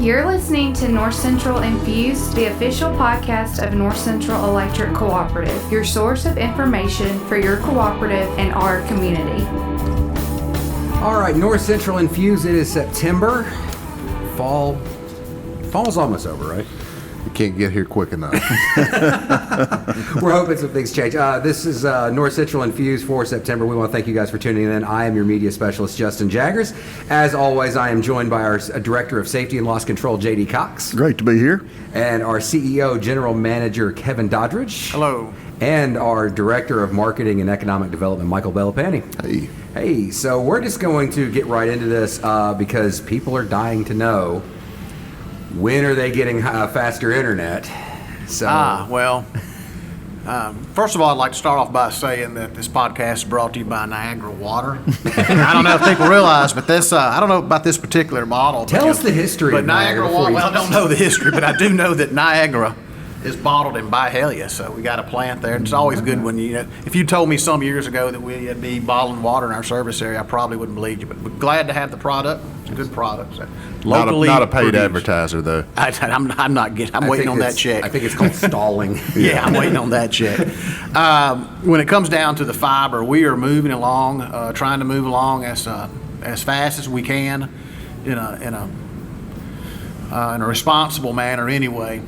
You're listening to North Central Infused, the official podcast of North Central Electric Cooperative, your source of information for your cooperative and our community. All right, North Central Infused, it is September. Fall's almost over, right? You can't get here quick enough. We're hoping some things change. This is North Central Infused for September. We want to thank you guys for tuning in. I am your media specialist, Justin Jaggers. As always, I am joined by our Director of Safety and Loss Control, J.D. Cox. Great to be here. And our CEO, General Manager, Kevin Doddridge. Hello. And our Director of Marketing and Economic Development, Michael Bellapani. Hey. Hey, so we're just going to get right into this because people are dying to know, when are they getting faster internet? So, first of all, I'd like to start off by saying that this podcast is brought to you by Niagara Water. I don't know if people realize, but this, I don't know about this particular model. Tell us the history but of Niagara Niagara. Water, well, I don't know the history, but I do know that Niagara is bottled in Byhalia, so we got a plant there. And it's always good when if you told me some years ago that we'd be bottling water in our service area, I probably wouldn't believe you. But we're glad to have the product. It's a good product. So locally Not a paid produced. advertiser, though. I'm waiting on that check. I think it's called stalling. Yeah, I'm waiting on that check. When it comes down to the fiber, we are moving along, trying to move along as fast as we can, in a responsible manner. Anyway,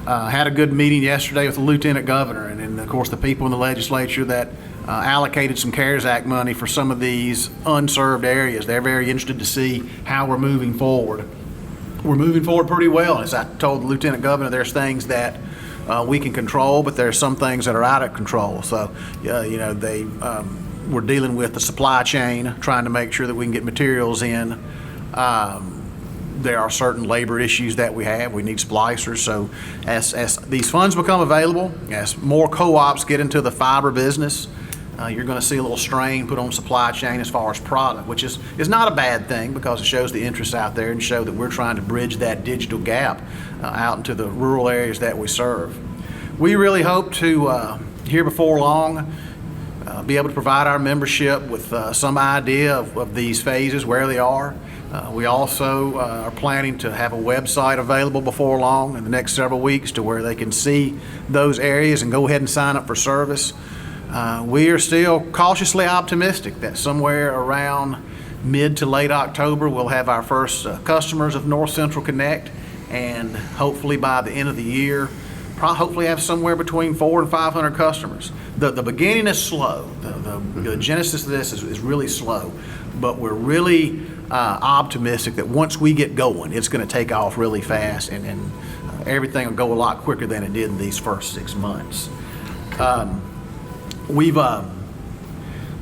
had a good meeting yesterday with the Lieutenant Governor, and of course the people in the legislature that allocated some CARES Act money for some of these unserved areas. They're very interested to see how we're moving forward. We're moving forward pretty well. As I told the Lieutenant Governor, there's things that we can control, but there's some things that are out of control. So, we're dealing with the supply chain, trying to make sure that we can get materials in. There are certain labor issues that we have. We need splicers. So as these funds become available, as more co-ops get into the fiber business, you're going to see a little strain put on supply chain as far as product, which is not a bad thing because it shows the interest out there and show that we're trying to bridge that digital gap out into the rural areas that we serve. We really hope to, here before long, be able to provide our membership with some idea of these phases, where they are. We also are planning to have a website available before long in the next several weeks to where they can see those areas and go ahead and sign up for service. We are still cautiously optimistic that somewhere around mid to late October we'll have our first customers of Northcentral Connect, and hopefully by the end of the year hopefully have somewhere between 400 and 500 customers. The beginning is slow. The genesis of this is really slow, but we're really optimistic that once we get going, it's going to take off really fast, and everything will go a lot quicker than it did in these first 6 months. We've got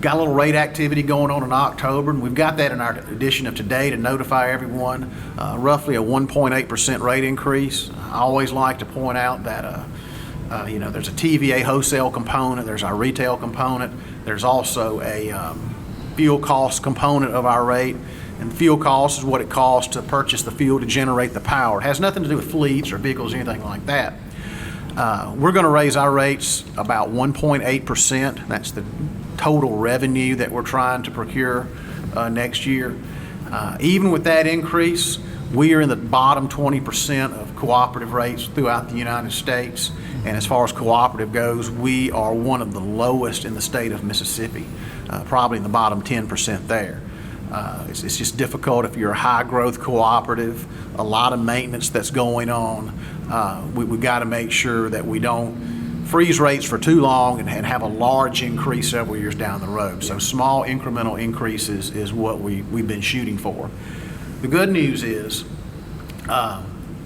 a little rate activity going on in October, and we've got that in our edition of today to notify everyone. Roughly a 1.8% rate increase. I always like to point out that there's a TVA wholesale component, there's our retail component, there's also a fuel cost component of our rate. And fuel cost is what it costs to purchase the fuel to generate the power. It has nothing to do with fleets or vehicles or anything like that. We're going to raise our rates about 1.8%. That's the total revenue that we're trying to procure next year. Even with that increase, we are in the bottom 20% of cooperative rates throughout the United States. And as far as cooperative goes, we are one of the lowest in the state of Mississippi, probably in the bottom 10% there. It's just difficult if you're a high-growth cooperative, a lot of maintenance that's going on. We've got to make sure that we don't freeze rates for too long and have a large increase several years down the road. So small incremental increases is what we've been shooting for. The good news is,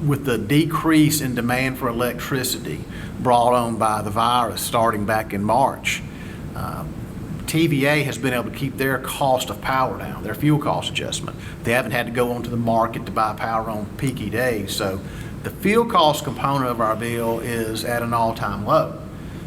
with the decrease in demand for electricity brought on by the virus starting back in March, TVA has been able to keep their cost of power down, their fuel cost adjustment. They haven't had to go onto the market to buy power on peaky days. So the fuel cost component of our bill is at an all-time low.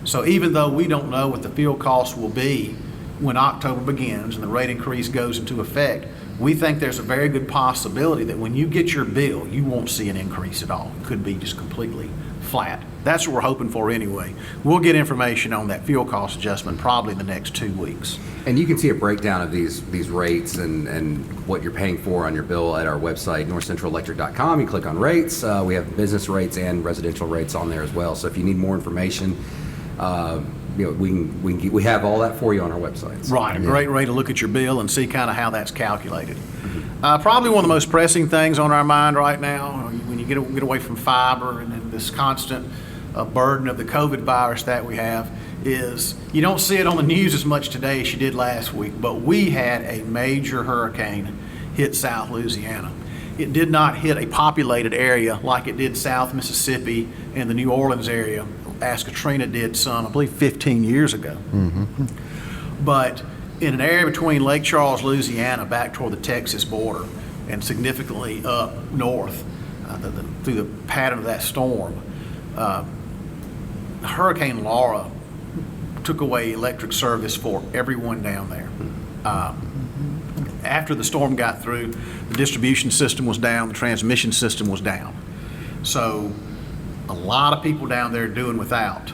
So even though we don't know what the fuel cost will be when October begins and the rate increase goes into effect, we think there's a very good possibility that when you get your bill, you won't see an increase at all. It could be just completely flat. That's what we're hoping for anyway. We'll get information on that fuel cost adjustment probably in the next 2 weeks. And you can see a breakdown of these rates and what you're paying for on your bill at our website, northcentralelectric.com. You click on rates. We have business rates and residential rates on there as well. So if you need more information, we have all that for you on our websites. Right, a great way to look at your bill and see kind of how that's calculated. Probably one of the most pressing things on our mind right now, when you get away from fiber and then this constant burden of the COVID virus that we have, is you don't see it on the news as much today as you did last week, but we had a major hurricane hit South Louisiana. It did not hit a populated area like it did South Mississippi and the New Orleans area, as Katrina did some, I believe, 15 years ago. But in an area between Lake Charles, Louisiana, back toward the Texas border, and significantly up north through the pattern of that storm, Hurricane Laura took away electric service for everyone down there. After the storm got through, the distribution system was down, the transmission system was down. So a lot of people down there doing without.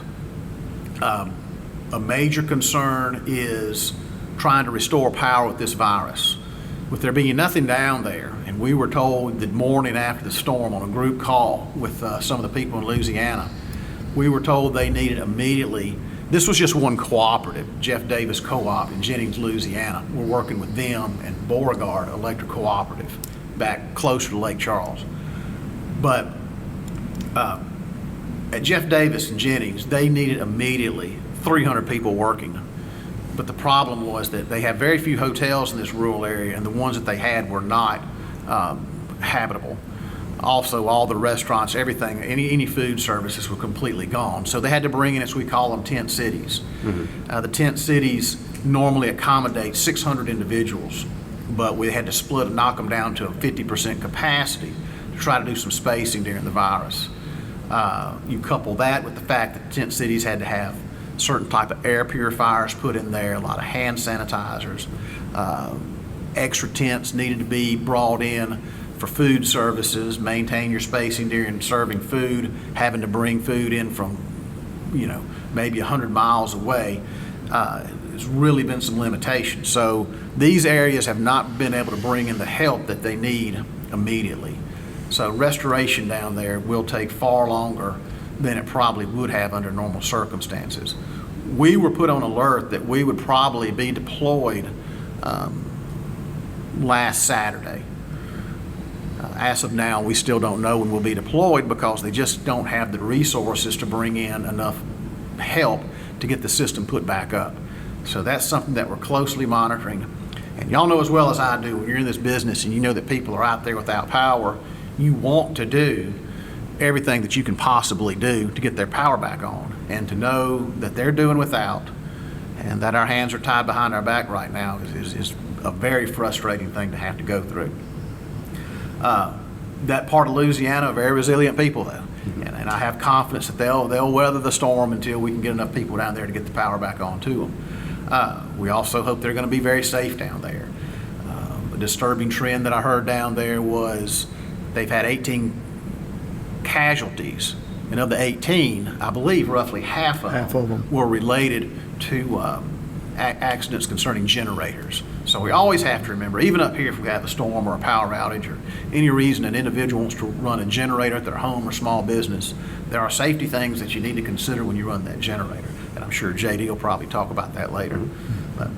A major concern is trying to restore power with this virus. With there being nothing down there, and we were told the morning after the storm on a group call with some of the people in Louisiana, we were told they needed immediately. This was just one cooperative, Jeff Davis Co-op in Jennings, Louisiana. We're working with them and Beauregard Electric Cooperative back closer to Lake Charles. But at Jeff Davis and Jennings, they needed immediately 300 people working. But the problem was that they have very few hotels in this rural area, and the ones that they had were not habitable. Also, all the restaurants, everything, any food services were completely gone. So they had to bring in, as we call them, tent cities. The tent cities normally accommodate 600 individuals, but we had to knock them down to a 50% capacity to try to do some spacing during the virus. You couple that with the fact that tent cities had to have certain type of air purifiers put in there, a lot of hand sanitizers, extra tents needed to be brought in for food services, maintain your spacing during serving food, having to bring food in from, maybe 100 miles away. There's really been some limitations. So these areas have not been able to bring in the help that they need immediately. So restoration down there will take far longer than it probably would have under normal circumstances. We were put on alert that we would probably be deployed last Saturday. As of now, we still don't know when we'll be deployed because they just don't have the resources to bring in enough help to get the system put back up. So that's something that we're closely monitoring. And y'all know as well as I do, when you're in this business and you know that people are out there without power, you want to do everything that you can possibly do to get their power back on. And to know that they're doing without and that our hands are tied behind our back right now is a very frustrating thing to have to go through. That part of Louisiana are very resilient people, though, and I have confidence that they'll weather the storm until we can get enough people down there to get the power back on to them. We also hope they're going to be very safe down there. A disturbing trend that I heard down there was they've had 18 casualties, and of the 18, I believe roughly half of them were related to accidents concerning generators. So we always have to remember, even up here if we have a storm or a power outage or any reason an individual wants to run a generator at their home or small business, there are safety things that you need to consider when you run that generator. And I'm sure JD will probably talk about that later. But.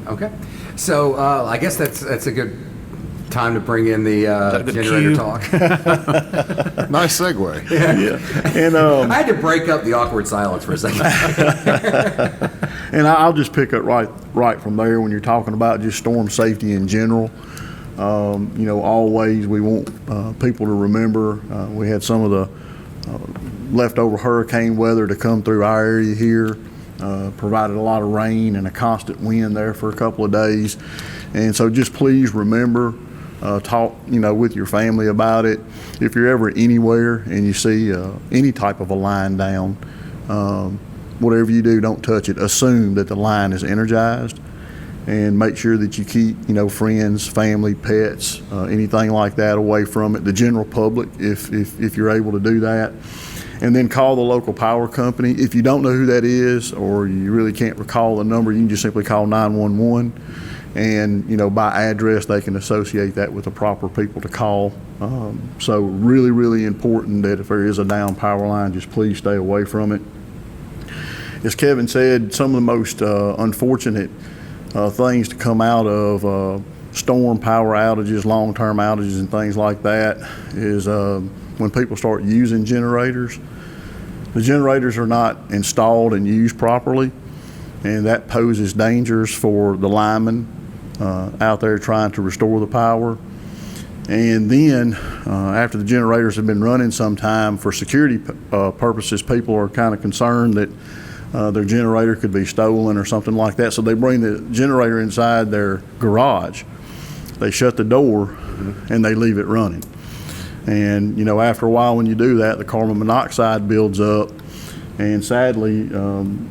Okay. So I guess that's a good time to bring in the generator talk. Nice segue. Yeah. And I had to break up the awkward silence for a second. and I'll just pick up right from there when you're talking about just storm safety in general. Always we want people to remember we had some of the leftover hurricane weather to come through our area here. Provided a lot of rain and a constant wind there for a couple of days. And so just please remember, talk, with your family about it. If you're ever anywhere and you see any type of a line down, whatever you do, don't touch it. Assume that the line is energized and make sure that you keep, friends, family, pets, anything like that away from it. The general public, if you're able to do that. And then call the local power company. If you don't know who that is, or you really can't recall the number, you can just simply call 911. And, by address, they can associate that with the proper people to call. So really, really important that if there is a down power line, just please stay away from it. As Kevin said, some of the most unfortunate things to come out of storm power outages, long-term outages, and things like that is when people start using generators. The generators are not installed and used properly, and that poses dangers for the linemen out there trying to restore the power. And then after the generators have been running some time, for security purposes, people are kind of concerned that their generator could be stolen or something like that. So they bring the generator inside their garage. They shut the door and they leave it running. And, after a while when you do that, the carbon monoxide builds up. And sadly,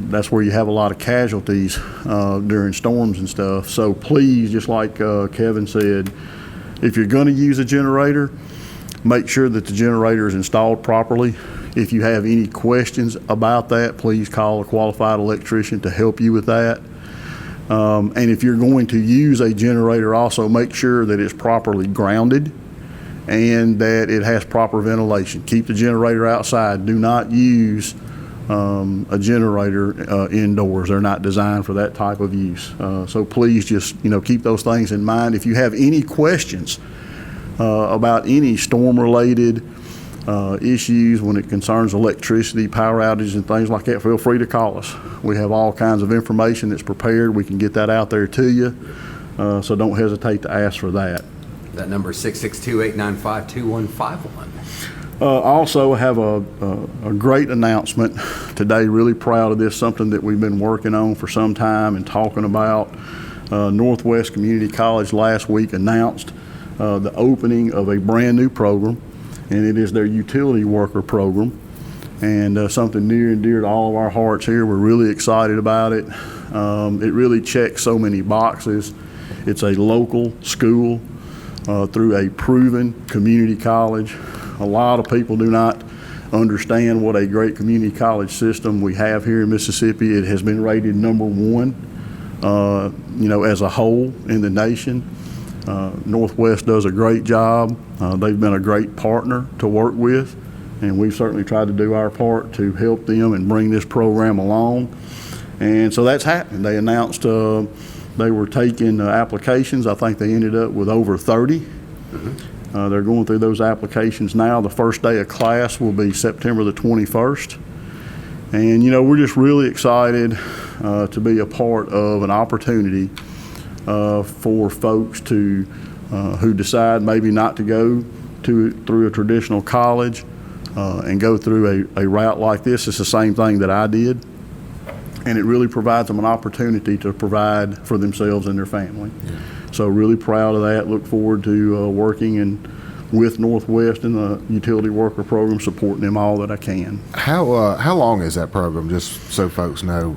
that's where you have a lot of casualties during storms and stuff. So please, just like Kevin said, if you're going to use a generator, make sure that the generator is installed properly. If you have any questions about that, please call a qualified electrician to help you with that. And if you're going to use a generator, also make sure that it's properly grounded and that it has proper ventilation. Keep the generator outside. Do not use a generator indoors. They're not designed for that type of use. So please just, keep those things in mind. If you have any questions about any storm-related issues when it concerns electricity, power outages, and things like that, feel free to call us. We have all kinds of information that's prepared. We can get that out there to you. So don't hesitate to ask for that. That number is 662-895-2151. Also have a great announcement today. Really proud of this, something that we've been working on for some time and talking about. Northwest Community College last week announced the opening of a brand new program, and it is their utility worker program, and something near and dear to all of our hearts here. We're really excited about it. It really checks so many boxes. It's a local school through a proven community college. A lot of people do not understand what a great community college system we have here in Mississippi. It has been rated #1, as a whole in the nation. Northwest does a great job. They've been a great partner to work with, and we've certainly tried to do our part to help them and bring this program along. And so that's happening. They announced they were taking applications. I think they ended up with over 30. They're going through those applications now. The first day of class will be September the 21st. And, we're just really excited to be a part of an opportunity for folks to who decide maybe not to go through a traditional college and go through a route like this. It's the same thing that I did. And it really provides them an opportunity to provide for themselves and their family. Yeah. So really proud of that. Look forward to working with Northwest in the utility worker program, supporting them all that I can. How long is that program, just so folks know?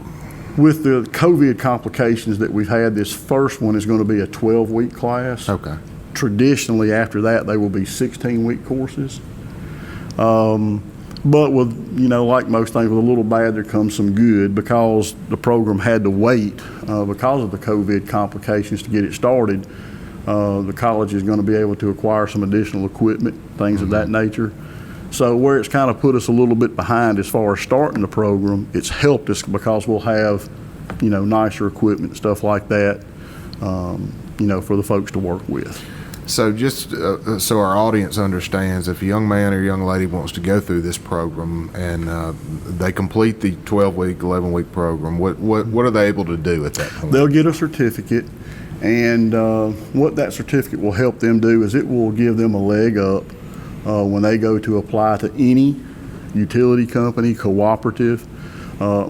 With the COVID complications that we've had, this first one is going to be a 12-week class. Okay. Traditionally, after that, they will be 16-week courses. But with, like most things, with a little bad, there comes some good, because the program had to wait because of the COVID complications to get it started. The college is going to be able to acquire some additional equipment, things of that nature. So where it's kind of put us a little bit behind as far as starting the program, it's helped us because we'll have, nicer equipment and stuff like that, for the folks to work with. So just so our audience understands, if a young man or young lady wants to go through this program and they complete the 12-week, 11-week program, what are they able to do at that point? They'll get a certificate, and what that certificate will help them do is it will give them a leg up when they go to apply to any utility company, cooperative,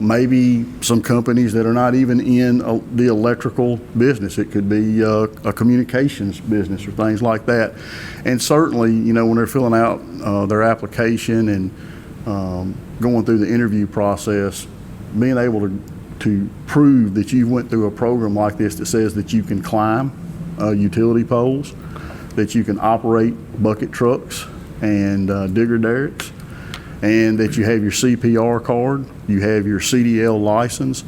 maybe some companies that are not even in the electrical business. It could be a communications business or things like that. And certainly, when they're filling out their application and going through the interview process, being able to prove that you went through a program like this that says that you can climb utility poles, that you can operate bucket trucks and digger derricks, and that you have your CPR card, you have your CDL license.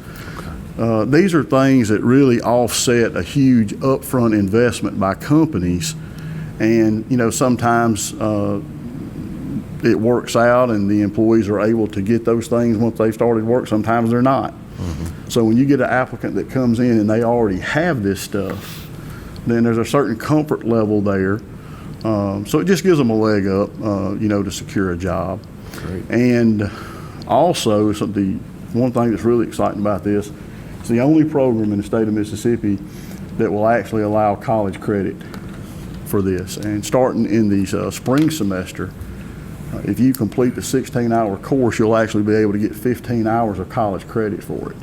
These are things that really offset a huge upfront investment by companies, and sometimes it works out and the employees are able to get those things once they've started work. Sometimes they're not. So when you get an applicant that comes in and they already have this stuff, then there's a certain comfort level there. So it just gives them a leg up, to secure a job. Great. And also, one thing that's really exciting about this, it's the only program in the state of Mississippi that will actually allow college credit for this. And starting in the spring semester, if you complete the 16-hour course, you'll actually be able to get 15 hours of college credit for it.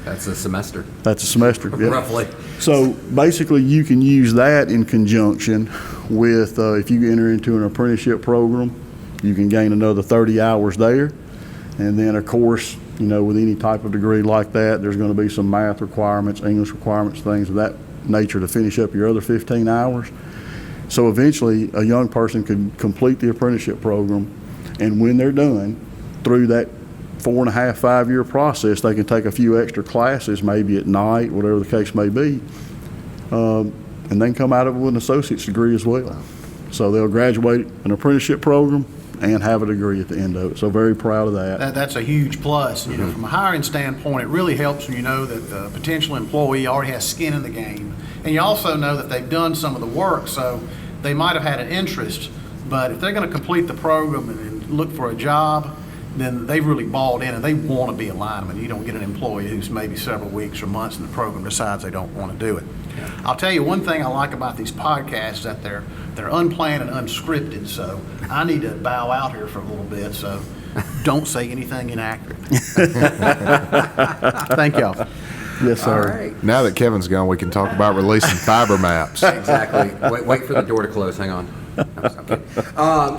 That's a semester. That's a semester, yeah. Roughly. So basically, you can use that in conjunction with, if you enter into an apprenticeship program, you can gain another 30 hours there. And then, of course, with any type of degree like that, there's going to be some math requirements, English requirements, things of that nature to finish up your other 15 hours. So eventually, a young person could complete the apprenticeship program, and when they're done, through that 4.5, 5-year process, they can take a few extra classes, maybe at night, whatever the case may be, and then come out of it with an associate's degree as well. So they'll graduate an apprenticeship program and have a degree at the end of it. So very proud of that. That's a huge plus. From a hiring standpoint, it really helps when you know that the potential employee already has skin in the game. And you also know that they've done some of the work, so they might have had an interest. But if they're going to complete the program and look for a job, then they've really balled in and they want to be a lineman. You don't get an employee who's maybe several weeks or months in the program decides they don't want to do it. I'll tell you one thing I like about these podcasts, that they're unplanned and unscripted, so I need to bow out here for a little bit, so don't say anything inaccurate. Thank y'all. Yes, sir. All right. Now that Kevin's gone, we can talk about releasing fiber maps. Exactly. Wait for the door to close. Hang on.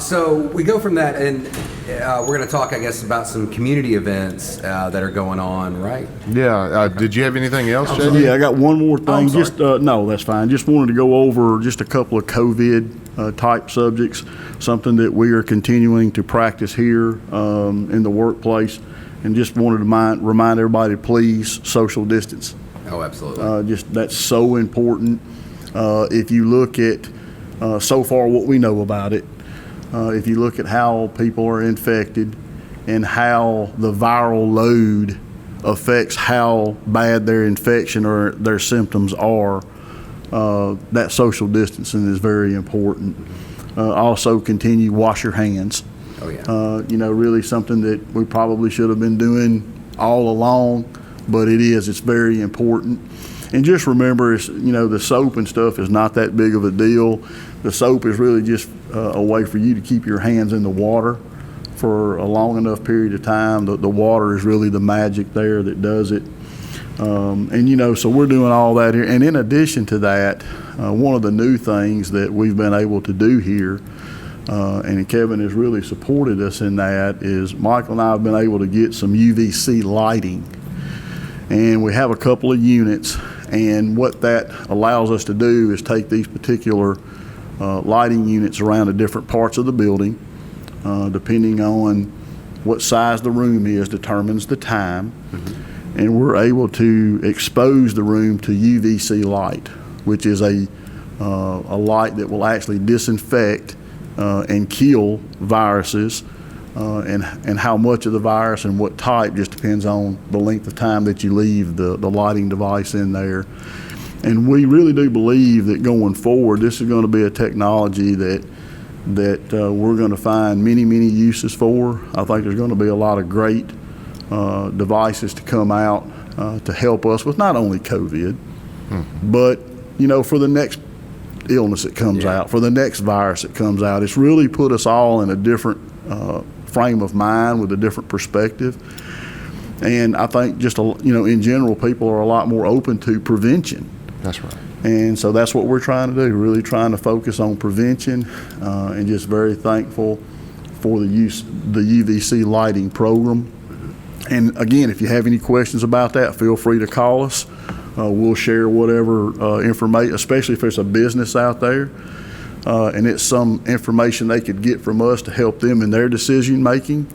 So we go from that, and we're going to talk, I guess, about some community events that are going on, right? Yeah. Did you have anything else, JD? Yeah, I got one more thing. I'm sorry. Just no, that's fine. Just wanted to go over just a couple of COVID type subjects, something that we are continuing to practice here in the workplace, and just wanted to remind everybody to please social distance. Oh, absolutely. Just that's so important. If you look at so far what we know about it, if you look at how people are infected and how the viral load affects how bad their infection or their symptoms are, that social distancing is very important. Also, continue wash your hands. Oh, yeah. Really something that we probably should have been doing all along, but it's very important. And just remember, the soap and stuff is not that big of a deal. The soap is really just a way for you to keep your hands in the water for a long enough period of time. The water is really the magic there that does it. So we're doing all that here. And in addition to that, one of the new things that we've been able to do here, and Kevin has really supported us in that, is Michael and I have been able to get some UVC lighting. And we have a couple of units, and what that allows us to do is take these particular lighting units around the different parts of the building, depending on what size the room is determines the time. Mm-hmm. And we're able to expose the room to UVC light, which is a light that will actually disinfect and kill viruses, and how much of the virus and what type just depends on the length of time that you leave the lighting device in there. And we really do believe that going forward, this is going to be a technology that we're going to find many, many uses for. I think there's going to be a lot of great devices to come out to help us with not only COVID, but for the next illness that comes out, for the next virus that comes out. It's really put us all in a different frame of mind with a different perspective. And I think just in general, people are a lot more open to prevention. That's right. And so that's what we're trying to do, really trying to focus on prevention, and just very thankful for the UVC lighting program. And again, if you have any questions about that, feel free to call us. We'll share whatever information, especially if there's a business out there and it's some information they could get from us to help them in their decision making.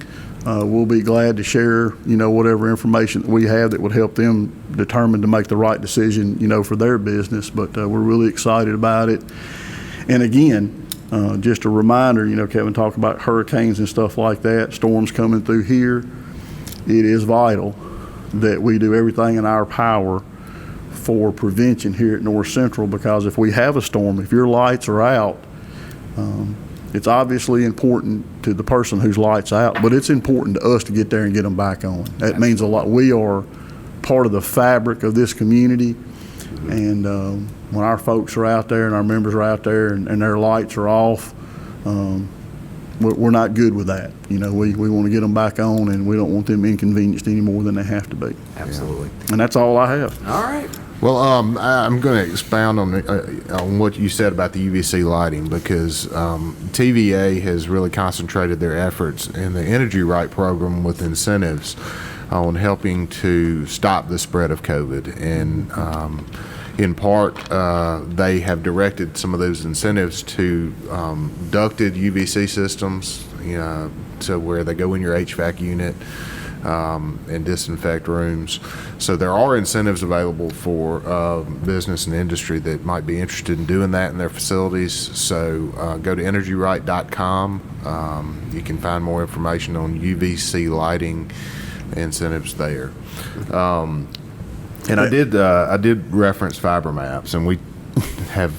We'll be glad to share, whatever information that we have that would help them determine to make the right decision, for their business. But we're really excited about it. And again, just a reminder, Kevin talked about hurricanes and stuff like that, storms coming through here. It is vital that we do everything in our power for prevention here at North Central, because if we have a storm, if your lights are out, it's obviously important to the person whose lights out, but it's important to us to get there and get them back on. That means a lot. We are part of the fabric of this community, and when our folks are out there and our members are out there and their lights are off, we're not good with that. We want to get them back on, and we don't want them inconvenienced any more than they have to be. Absolutely. And that's all I have. All right. Well, I'm going to expound on what you said about the UVC lighting, because TVA has really concentrated their efforts in the Energy Right program with incentives on helping to stop the spread of COVID. And in part, they have directed some of those incentives to ducted UVC systems, to where they go in your HVAC unit and disinfect rooms. So there are incentives available for business and industry that might be interested in doing that in their facilities. So go to energyright.com. You can find more information on UVC lighting incentives there. And I did reference fiber maps, and we have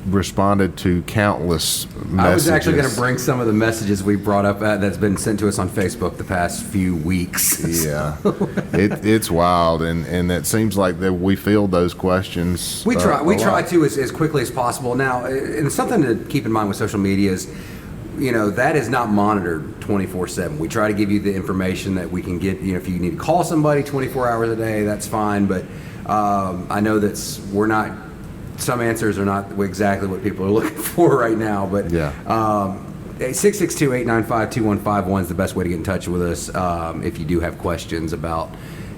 responded to countless messages. I was actually going to bring some of the messages we brought up that's been sent to us on Facebook the past few weeks. Yeah, it's wild, and it seems like that we field those questions. We try to as quickly as possible. Now, and something to keep in mind with social media is, that is not monitored 24/7. We try to give you the information that we can get. If you need to call somebody 24 hours a day, that's fine. But I know some answers are not exactly what people are looking for right now. But 662-895-2151 is the best way to get in touch with us if you do have questions about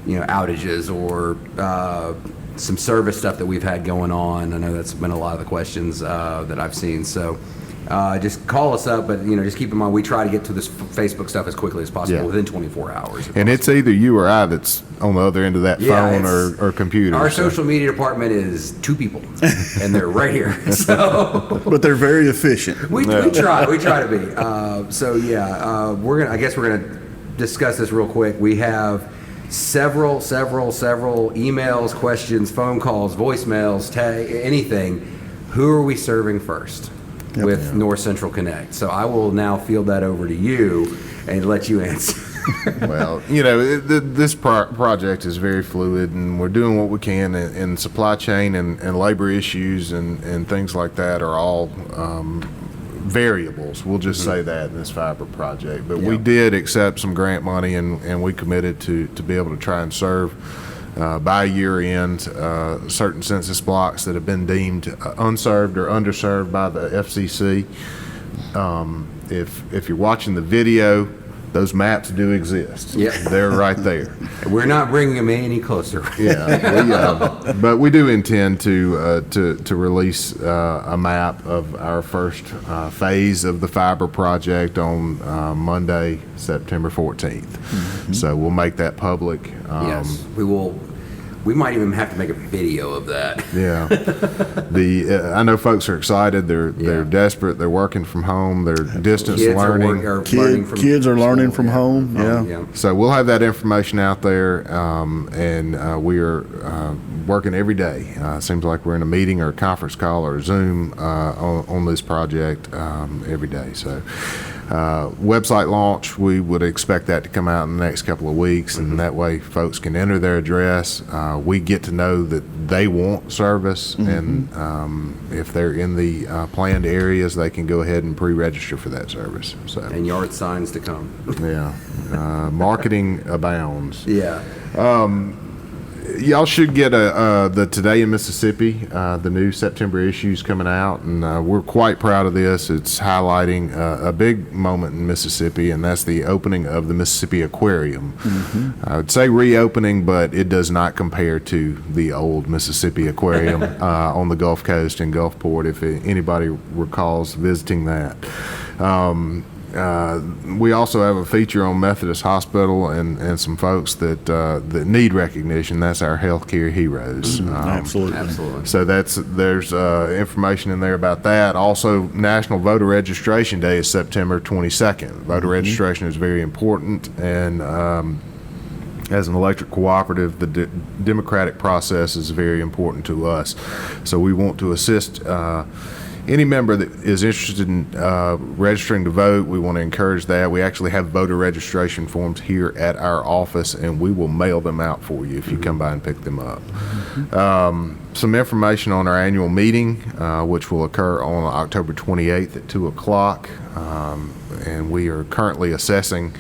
outages or some service stuff that we've had going on. I know that's been a lot of the questions that I've seen. So just call us up, but just keep in mind we try to get to this Facebook stuff as quickly as possible within 24 hours. And it's either you or I that's on the other end of that phone or computer. Our social media department is 2 people, and they're right here. So, but they're very efficient. We try to be. I guess we're gonna discuss this real quick. We have several emails, questions, phone calls, voicemails, anything. Who are we serving first? With North Central Connect. So I will now field that over to you and let you answer. Well, this project is very fluid, and we're doing what we can, and supply chain and labor issues and things like that are all variables. We'll just say that in this fiber project. But we did accept some grant money, and we committed to be able to try and serve by year end certain census blocks that have been deemed unserved or underserved by the FCC. If you're watching the video, those maps do exist. Yeah. They're right there. We're not bringing them any closer. But we do intend to release a map of our first phase of the fiber project on Monday, September 14th. Mm-hmm. So we'll make that public. Yes, we will. We might even have to make a video of that. Yeah. I know folks are excited. They're desperate. They're working from home. They're distance learning. Kids are learning from home. Yeah. So we'll have that information out there, and we are working every day. Seems like we're in a meeting or a conference call or a Zoom on this project every day. So. Website launch, we would expect that to come out in the next couple of weeks, and that way folks can enter their address. We get to know that they want service, and if they're in the planned areas, they can go ahead and pre-register for that service. So. And yard signs to come. Yeah. Marketing abounds. Yeah. y'all should get the Today in Mississippi, the new September issues coming out, and we're quite proud of this. It's highlighting a big moment in Mississippi, and that's the opening of the Mississippi Aquarium. I would say reopening, but it does not compare to the old Mississippi Aquarium on the Gulf Coast in Gulfport, if anybody recalls visiting that. We also have a feature on Methodist Hospital and some folks that need recognition. That's our healthcare heroes. Absolutely. So there's information in there about that. Also, National Voter Registration Day is September 22nd. Voter registration is very important, and as an electric cooperative, the democratic process is very important to us. So we want to assist any member that is interested in registering to vote. We want to encourage that. We actually have voter registration forms here at our office, and we will mail them out for you if you come by and pick them up. Some information on our annual meeting, which will occur on October 28th at 2 o'clock. And we are currently assessing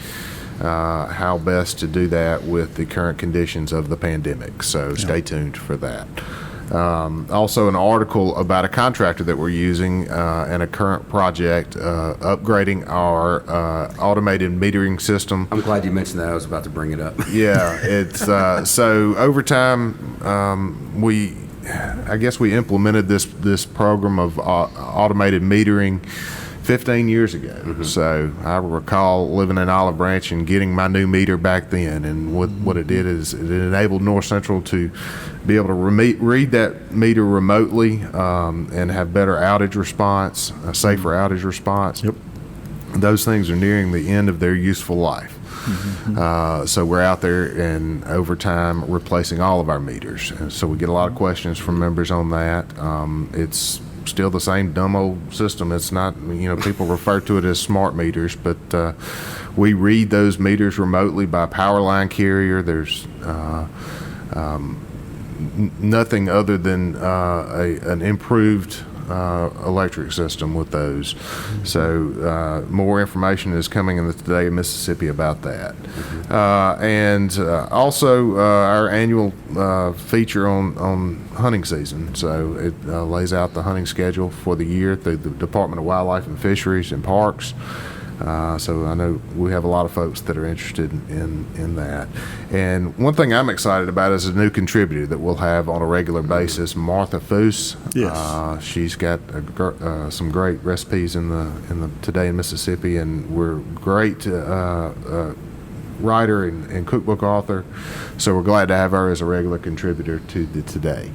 how best to do that with the current conditions of the pandemic. So stay tuned for that. Also an article about a contractor that we're using and a current project upgrading our automated metering system. I'm glad you mentioned that. I was about to bring it up. Yeah, it's so over time I guess we implemented this program of automated metering 15 years ago. So I recall living in Olive Branch and getting my new meter back then, and what it did is it enabled North Central to be able to read that meter remotely and have better outage response, a safer outage response. Yep. Those things are nearing the end of their useful life. So we're out there and over time replacing all of our meters. And so we get a lot of questions from members on that. It's still the same dumb old system. It's not, people refer to it as smart meters, but we read those meters remotely by power line carrier. There's nothing other than an improved electric system with those. So more information is coming in the Today in Mississippi about that. And also our annual feature on hunting season. So it lays out the hunting schedule for the year through the Department of Wildlife and Fisheries and Parks. So I know we have a lot of folks that are interested in that. And one thing I'm excited about is a new contributor that we'll have on a regular basis, Nfused. Yes. She's got some great recipes in the Today in Mississippi, and we're great writer and cookbook author. So we're glad to have her as a regular contributor to the Today.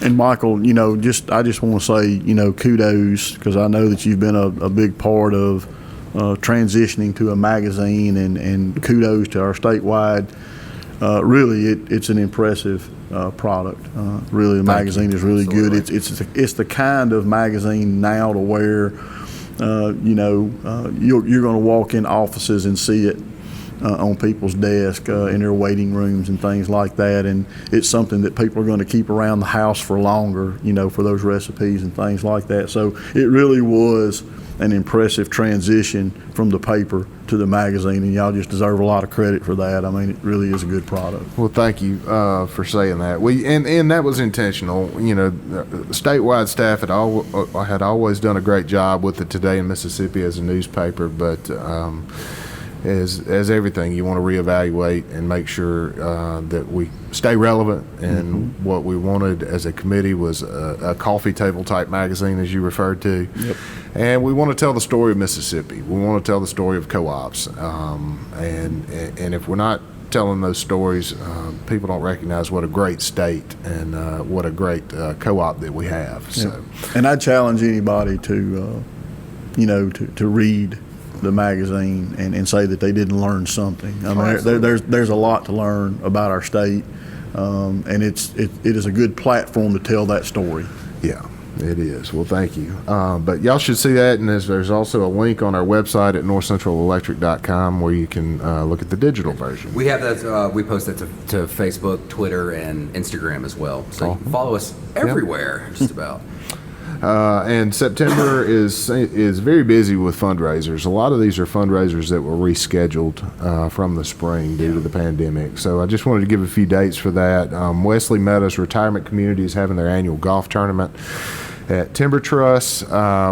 And Michael, I just want to say, kudos, because I know that you've been a big part of transitioning to a magazine, and kudos to our statewide. Really, it's an impressive product. Really, the magazine is really good. It's the kind of magazine now to where you're going to walk in offices and see it on people's desk in their waiting rooms and things like that, and it's something that people are going to keep around the house for longer, for those recipes and things like that. So it really was an impressive transition from the paper to the magazine, and y'all just deserve a lot of credit for that. I mean, it really is a good product. Well, thank you for saying that. And that was intentional. Statewide staff had always done a great job with the Today in Mississippi as a newspaper, but as everything, you want to reevaluate and make sure that we stay relevant. And what we wanted as a committee was a coffee table type magazine, as you referred to. Yep. And we want to tell the story of Mississippi. We want to tell the story of co-ops. And if we're not telling those stories, people don't recognize what a great state and what a great co-op that we have. So. Yep. And I challenge anybody to read the magazine and say that they didn't learn something. I mean, there's a lot to learn about our state, and it is a good platform to tell that story. Yeah, it is. Well, thank you. But y'all should see that, and there's also a link on our website at northcentralelectric.com where you can look at the digital version. We have that. We post that to Facebook, Twitter, and Instagram as well. So you can follow us everywhere, just about. And September is very busy with fundraisers. A lot of these are fundraisers that were rescheduled from the spring due to the pandemic. So I just wanted to give a few dates for that. Wesley Meadows Retirement Community is having their annual golf tournament at Timber Truss,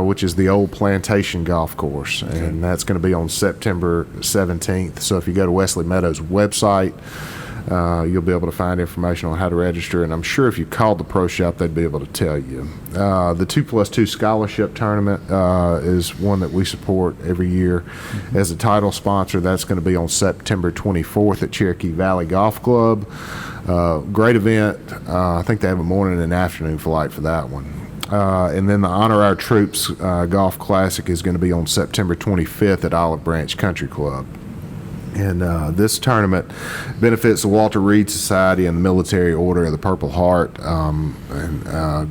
which is the old Plantation Golf Course, and that's going to be on September 17th. So if you go to Wesley Meadows' website, you'll be able to find information on how to register, and I'm sure if you called the pro shop, they'd be able to tell you. The 2+2 Scholarship Tournament is one that we support every year as a title sponsor. That's going to be on September 24th at Cherokee Valley Golf Club. Great event. I think they have a morning and afternoon flight for that one. And then the Honor Our Troops Golf Classic is going to be on September 25th at Olive Branch Country Club. And this tournament benefits the Walter Reed Society and the Military Order of the Purple Heart.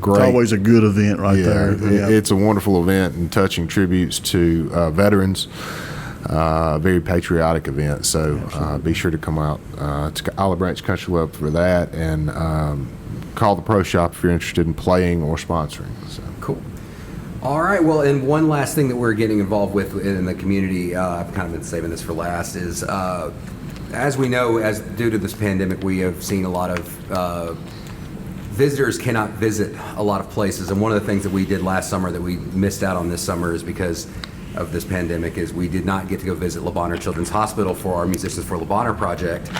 Great. It's always a good event there. Yeah. It's a wonderful event and touching tributes to veterans. Very patriotic event. So be sure to come out to Olive Branch Country Club for that, and call the pro shop if you're interested in playing or sponsoring. So. Cool. All right, well, and one last thing that we're getting involved with in the community, I've kind of been saving this for last, is as we know, due to this pandemic, we have seen a lot of visitors cannot visit a lot of places. And one of the things that we did last summer that we missed out on this summer is because of this pandemic is we did not get to go visit Le Bonheur Children's Hospital for our Musicians for Le Bonheur project.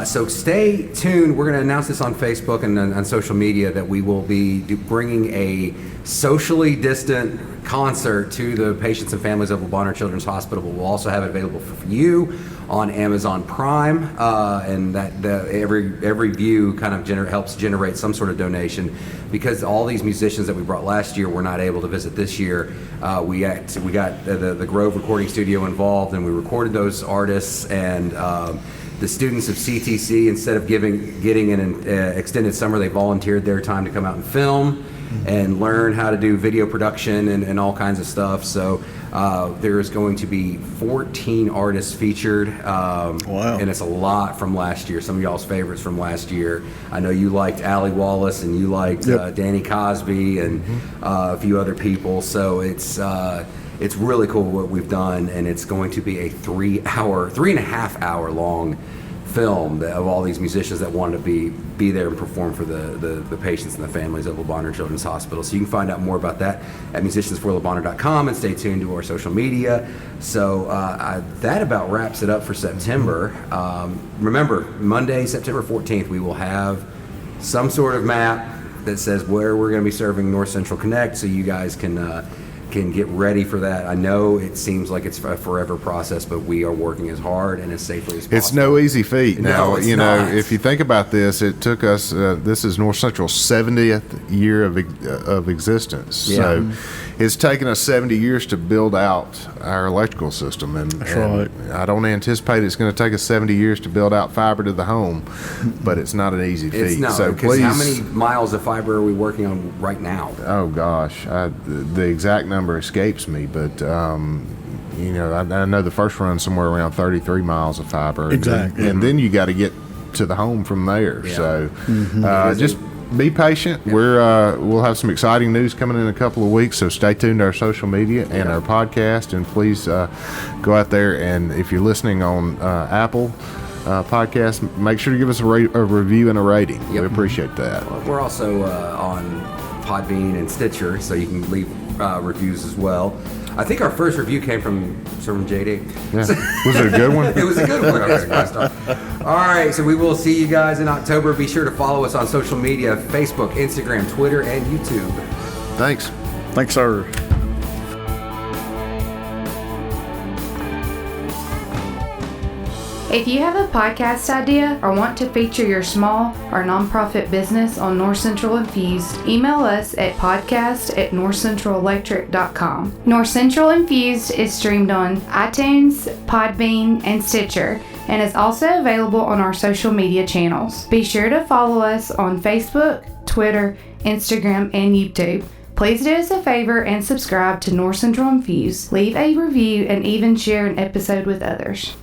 So stay tuned. We're going to announce this on Facebook and on social media that we will be bringing a socially distant concert to the patients and families of Le Bonheur Children's Hospital. But we'll also have it available for you on Amazon Prime, and that every view kind of helps generate some sort of donation, because all these musicians that we brought last year were not able to visit this year. We got the Grove Recording Studio involved, and we recorded those artists, and the students of CTC, instead of getting an extended summer, they volunteered their time to come out and film and learn how to do video production and all kinds of stuff. So there is going to be 14 artists featured. Wow. And it's a lot from last year. Some of y'all's favorites from last year. I know you liked Allie Wallace, and you liked Danny Cosby, and a few other people. So it's really cool what we've done, and it's going to be a 3.5 hour long film of all these musicians that wanted to be there and perform for the patients and the families of Le Bonheur Children's Hospital. So you can find out more about that at musiciansforlebonheur.com, and stay tuned to our social media. So that about wraps it up for September. Remember, Monday, September 14th, we will have some sort of map that says where we're going to be serving Northcentral Connect, so you guys can get ready for that. I know it seems like it's a forever process, but we are working as hard and as safely as possible. It's no easy feat. No, Now, it's you know, not. if you think about this, it took us, this is North Central's 70th year of existence. Yeah. So it's taken us 70 years to build out our electrical system. And, That's and I don't anticipate it's going to take us 70 years to build out fiber to the home, but it's not an easy feat. It's not, so because please, how many miles of fiber are we working on right now? oh gosh, the exact number escapes me, but you know, I know the first run somewhere around 33 miles of fiber. Exactly. And then you got to get to the home from there. Yeah. So just be patient. Yeah. We'll have some exciting news coming in a couple of weeks, so stay tuned to our social media and our podcast, and please go out there, and if you're listening on Apple podcast, make sure to give us a review and a rating. Yep. We appreciate that. We're also on Podbean and Stitcher, so you can leave reviews as well. I think our first review came from JD. Yeah. Was it a good one? It was a good one. That's 5 star. All right, so we will see you guys in October. Be sure to follow us on social media: Facebook, Instagram, Twitter, and YouTube. Thanks. Thanks, sir. If you have a podcast idea or want to feature your small or nonprofit business on North Central Infused, email us at podcast@northcentralelectric.com. North Central Infused is streamed on iTunes, Podbean, and Stitcher, and is also available on our social media channels. Be sure to follow us on Facebook, Twitter, Instagram, and YouTube. Please do us a favor and subscribe to North Central Infused. Leave a review and even share an episode with others.